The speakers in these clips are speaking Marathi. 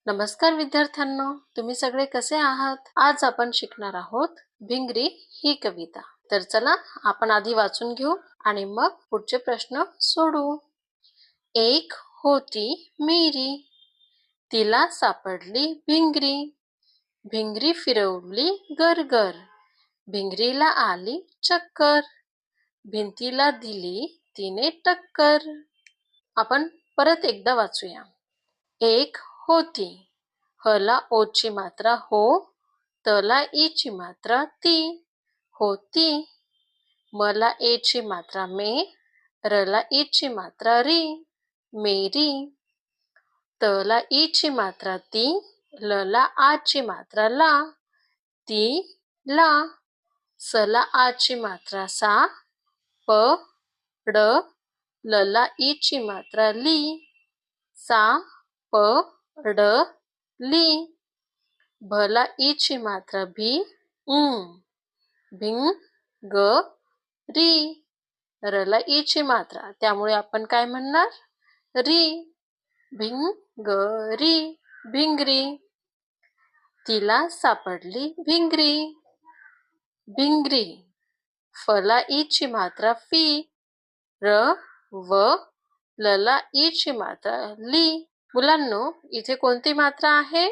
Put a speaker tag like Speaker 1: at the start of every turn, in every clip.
Speaker 1: नमस्कार विद्यार्थ्यांनो, तुम्ही सगळे कसे आहात? आज आपण शिकणार आहोत भिंगरी ही कविता. तर चला आपण आधी वाचून घेऊ आणि मग पुढचे प्रश्न सोडवू. एक होती मिरी, तिला सापडली भिंगरी. भिंगरी फिरवली गरगर, भिंगरीला आली चक्कर. भिंतीला दिली तिने टक्कर. आपण परत एकदा वाचूया. एक होती, हला ओची मात्रा हो, तला ईची मात्रा ती, होती. मला एची मात्रा मे, रला ईची मात्रा री, मेरी. तला ईची मात्रा ती, लला आची मात्रा ला, ती ला. सला आची मात्रा सा, प ड, लला ईची मात्रा ली, सा प ड ली. भला ईची मात्रा भी, भिंग ग री. रला ईची मात्रा, त्यामुळे आपण काय म्हणणार? री. भिंग ग री, भिंगरी. तिला सापडली भिंगरी. भिंगरी. फला ईची मात्रा फी, र व लला ईची मात्रा ली. मुलांनो, इथे कोणती मात्रा आहे?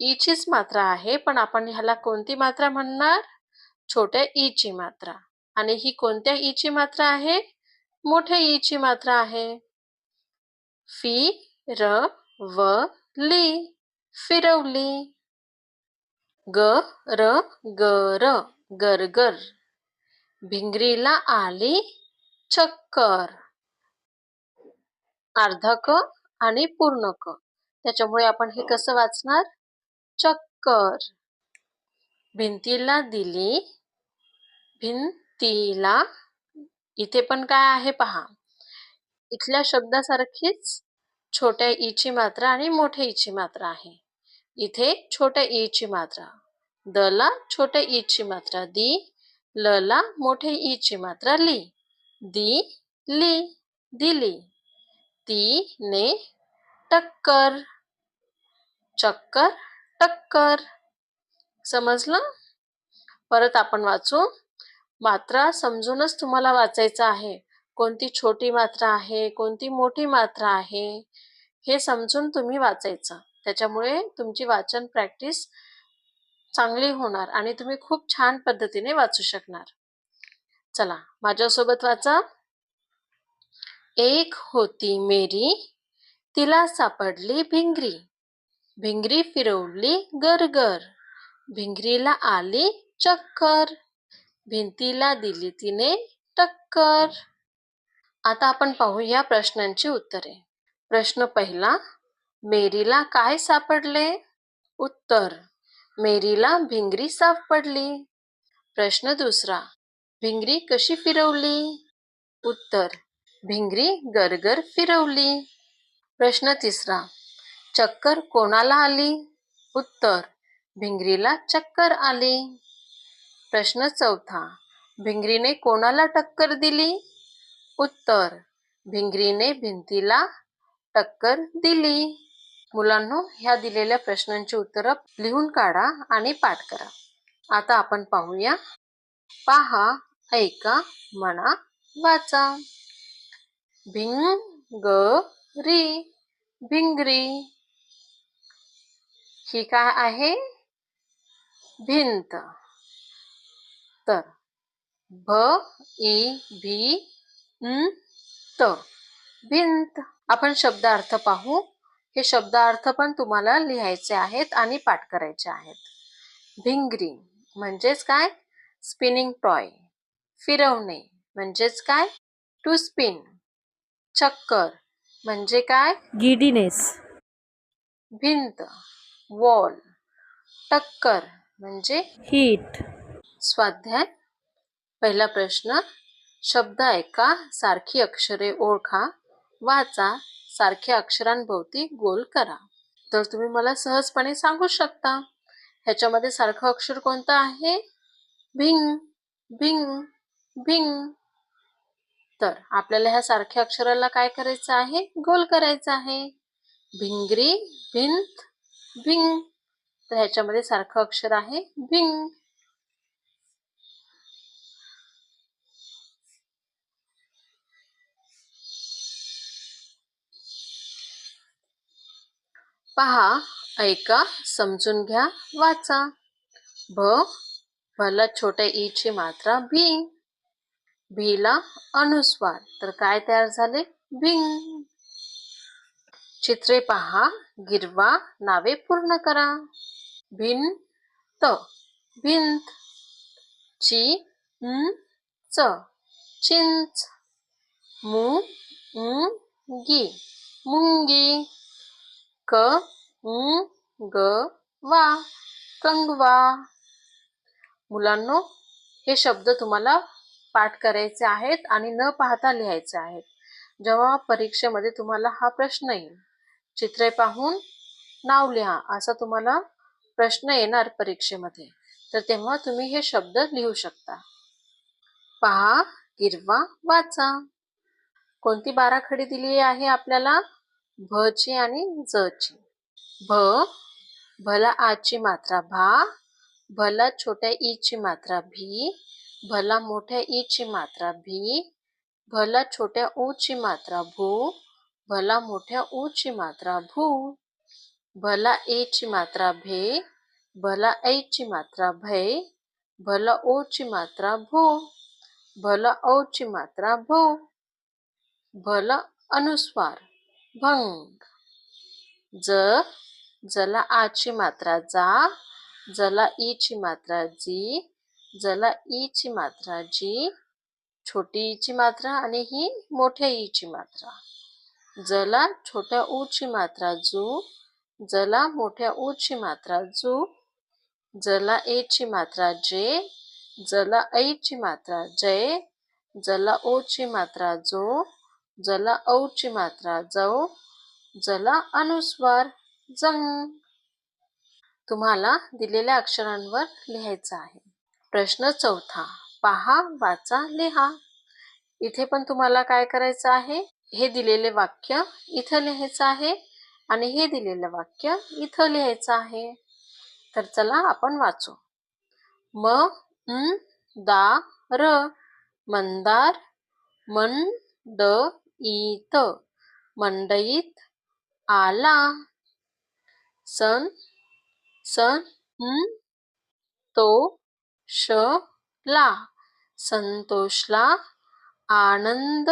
Speaker 1: ईचीच मात्रा आहे, पण आपण ह्याला कोणती मात्रा म्हणणार? छोट्या ईची मात्रा. आणि ही कोणत्या ईची मात्रा आहे? मोठ्या ईची मात्रा आहे. फी र व ली, फिरवली. ग र गर, गरगर. भिंगरीला आली चक्कर. अर्धा क आणि पूर्ण क, त्याच्यामुळे आपण हे कसं वाचणार? चक्कर. भिंतीला दिली, भिंतीला. इथे पण काय आहे पहा, इथल्या शब्दासारखीच छोट्या ईची मात्रा आणि मोठ्या ईची मात्रा आहे. इथे छोट्या ईची मात्रा, दला छोट्या ईची मात्रा दी, लला मोठ्या ईची मात्रा ली, दी ली, दिली. तीने टक्कर. चक्कर, टक्कर. समजलं? परत आपण वाचू. मात्रा समजूनच तुम्हाला वाचायचं आहे. कोणती छोटी मात्रा आहे, कोणती मोठी मात्रा आहे, हे समजून तुम्ही वाचायचं. त्याच्यामुळे तुमची वाचन प्रॅक्टिस चांगली होणार आणि तुम्ही खूप छान पद्धतीने वाचू शकणार. चला माझ्यासोबत वाचा. एक होती मेरी, तिला सापडली भिंगरी. भिंगरी फिरवली गरगर, भिंगरीला आली चक्कर. भिंतीला दिली तिने टक्कर. आता आपण पाहूया प्रश्नांची उत्तरे. प्रश्न पहिला, मेरीला काय सापडले? उत्तर, मेरीला भिंगरी सापडली. प्रश्न दुसरा, भिंगरी कशी फिरवली? उत्तर, भिंगरी गरगर फिरवली. प्रश्न तिसरा, चक्कर कोणाला आली? उत्तर, भिंगरीला चक्कर आली. प्रश्न चौथा, भिंगरीने कोणाला टक्कर दिली? उत्तर, भिंगरीने भिंतीला टक्कर दिली. मुलांनो, ह्या दिलेल्या प्रश्नांची उत्तरं लिहून काढा आणि पाठ करा. आता आपण पाहूया. पहा, ऐका, म्हणा, वाचा. भिंगरी, भिंगरी. ही काय आहे? भिंत. तर भ ई भी न त, भिंत. आपण शब्दार्थ पाहू. हे शब्दार्थ पण तुम्हाला लिहायचे आहेत आणि पाठ करायचे आहेत. भिंगरी म्हणजेच काय? Spinning toy. फिरवणे म्हणजेच काय? To spin. चक्कर म्हणजे काय?
Speaker 2: गिडीनेस.
Speaker 1: भिंत, वॉल. टक्कर म्हणजे
Speaker 2: हीट.
Speaker 1: स्वाध्याय. पहिला प्रश्न, शब्द ऐका, सारखी अक्षरे ओळखा, वाचा, सारख्या अक्षरांभोवती गोल करा. तर तुम्ही मला सहजपणे सांगू शकता, ह्याच्यामध्ये सारखं अक्षर कोणतं आहे? भिंग, भिंग, भिंग. तर आपल्याला ह्या सारख्या अक्षराला काय करायचं आहे? गोल करायचं आहे. भिंगरी, भिंत, भिंग. तर ह्याच्यामध्ये सारखं अक्षर आहे भिंग. पहा, ऐका, समजून घ्या, वाचा. भला छोट्या ई ची मात्रा भी. भीला अनुस्वार, तर काय तयार झाले? भिंग. चित्रे पहा, गिरवा, नावे पूर्ण करा. भिंत, भिंत. चिंच, चिंच. मुंगी, मुंगी. कंगवा, कंगवा. मुलांनो, हे शब्द तुम्हाला पाठ करायचे आहेत आणि न पाहता लिहायचे आहेत. जेव्हा परीक्षेमध्ये तुम्हाला हा प्रश्न येईल, चित्रे पाहून नाव लिहा, असा तुम्हाला प्रश्न येणार परीक्षेमध्ये, तर तेव्हा तुम्ही हे शब्द लिहू शकता. पहा, गिरवा, वाचा. कोणती बाराखडी दिली आहे आपल्याला? भ ची आणि ज ची. भला आची मात्रा भा. भला छोट्या ई ची मात्रा भी. भला मोठ्या ई ची मात्रा भी. भला छोट्या ऊ ची मात्रा भू. भला मोठ्या ऊ ची मात्रा भू. भला ए ची मात्रा भे. भला ऐ ची मात्रा भै. भला ओ ची मात्रा भो. भला औ ची मात्रा भो. भला अनुस्वार भंग. जला आ ची मात्रा जा. जला ई ची मात्रा जी. जला ई ची मात्रा जी. छोटी ई ची मात्रा आणि ही मोठ्या ई ची मात्रा. जला छोट्या ऊ ची मात्रा जू. जला मोठ्या ऊ ची मात्रा जू. जला ए ची मात्रा जे. जला ऐ ची मात्रा जय. जला ओ ची मात्रा जो. जला औ ची मात्रा जौ. जला अनुस्वार जंग. तुम्हाला दिलेल्या अक्षरांवर लिहायचं आहे. प्रश्न चौथा. पहा, वाचा, लिहा. इथे पण तुम्हाला काय करायचं आहे? हे दिलेले वाक्य इथं लिहायचं आहे आणि हे दिलेलं वाक्य इथं लिहायचं आहे. तर चला आपण वाचू. दार, मंदार. मंडईत, मंडईत. आला. संतोषला, संतोषला. आनंद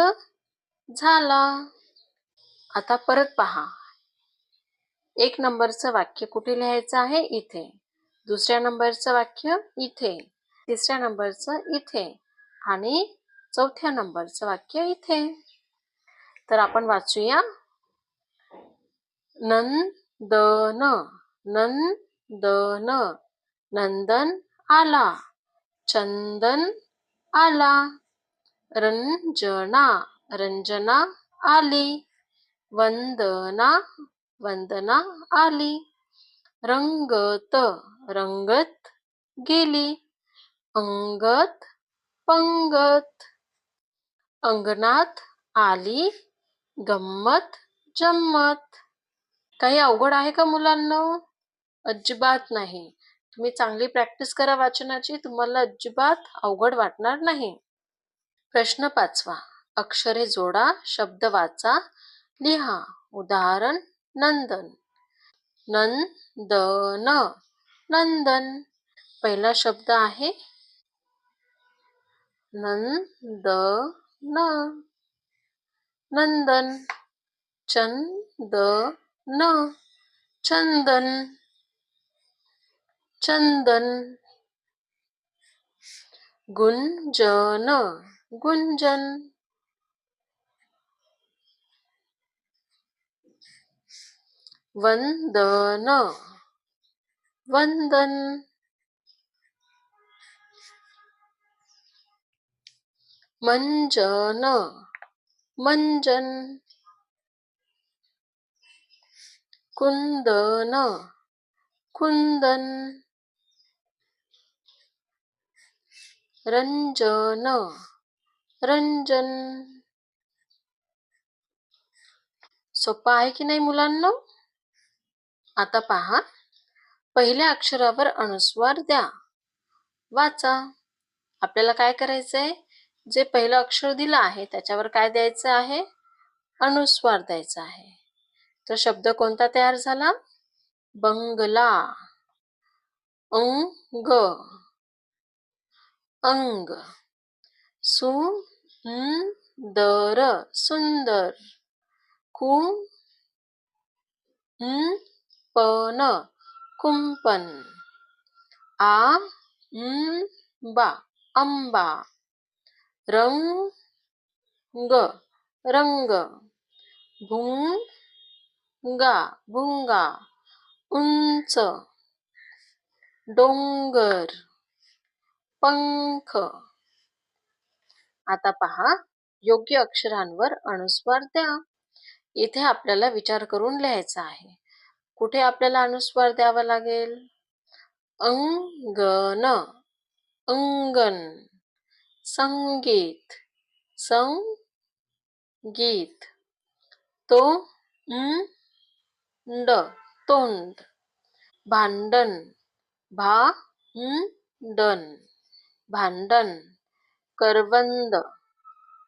Speaker 1: झाला. आता परत पहा. 1 नंबरचं वाक्य कुठे लिहायचं आहे? इथे. दुसऱ्या नंबरचं वाक्य इथे. तिसऱ्या नंबरचं इथे आणि चौथ्या नंबरचं वाक्य इथे. तर आपण वाचूया. नंदन, नंदन. नंदन आला. चंदन आला. रंजना, रंजना आली. वंदना, वंदना आली. रंगत, रंगत गेली. अंगत, पंगत. अंगणात आली. गंमत, जम्मत. काही अवघड आहे का मुलांनो? अजिबात नाही. तुम्ही चांगली प्रॅक्टिस करा वाचनाची, तुम्हाला अजिबात अवघड वाटणार नाही. प्रश्न 5वा. अक्षरे जोडा, शब्द वाचा, लिहा. उदाहरण, नंदन. नंदन, नंदन. पहिला शब्द आहे नंदन, नंदन. चंदन, चंदन, चंदन. गुंजन, गुंजन. वंदन, वंदन. मंजन, मंजन. कुंदन, कुंदन. रंजन, रंजन. सोपं आहे की नाही मुलांनो? आता पहा, पहिल्या अक्षरावर अनुस्वार द्या. वाचा. आपल्याला काय करायचंय? जे पहिलं अक्षर दिलं आहे त्याच्यावर काय द्यायचं आहे? अनुस्वार द्यायचा आहे. तर शब्द कोणता तयार झाला? बंगला. अंग, अंग. सुंदर, सुंदर. कुंपण, कुंपण. आंबा, आंबा. रंग, रंग. भुंगा, भुंगा. उंच, डोंगर. पंख. आता पहा, योग्य अक्षरांवर अनुस्वार द्या. इथे आपल्याला विचार करून लिहायचा आहे. कुठे आपल्याला अनुस्वार द्यावा लागेल? अंगण, अंगण. संगीत, संगीत. तोंड, तोंड. भांडण, भांडण, भांडण. करवंद,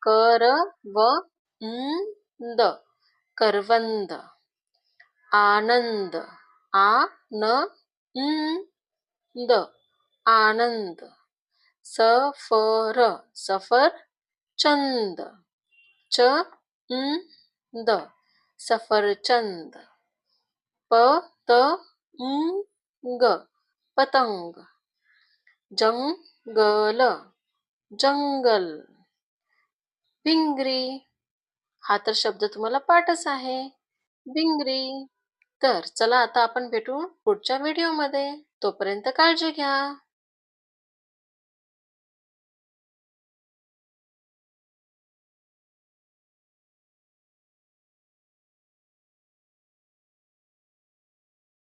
Speaker 1: करवंद, करवंद. आनंद, आनंद, आनंद. सफर, सफरचंद, चंद, सफरचंद. पतंग, पतंग. जंगल, जंगल. भिंगरी. हा तर शब्द तुम्हाला पाठच आहे. भिंगरी. तर चला आता आपण भेटू पुढच्या व्हिडिओमध्ये. तोपर्यंत काळजी घ्या.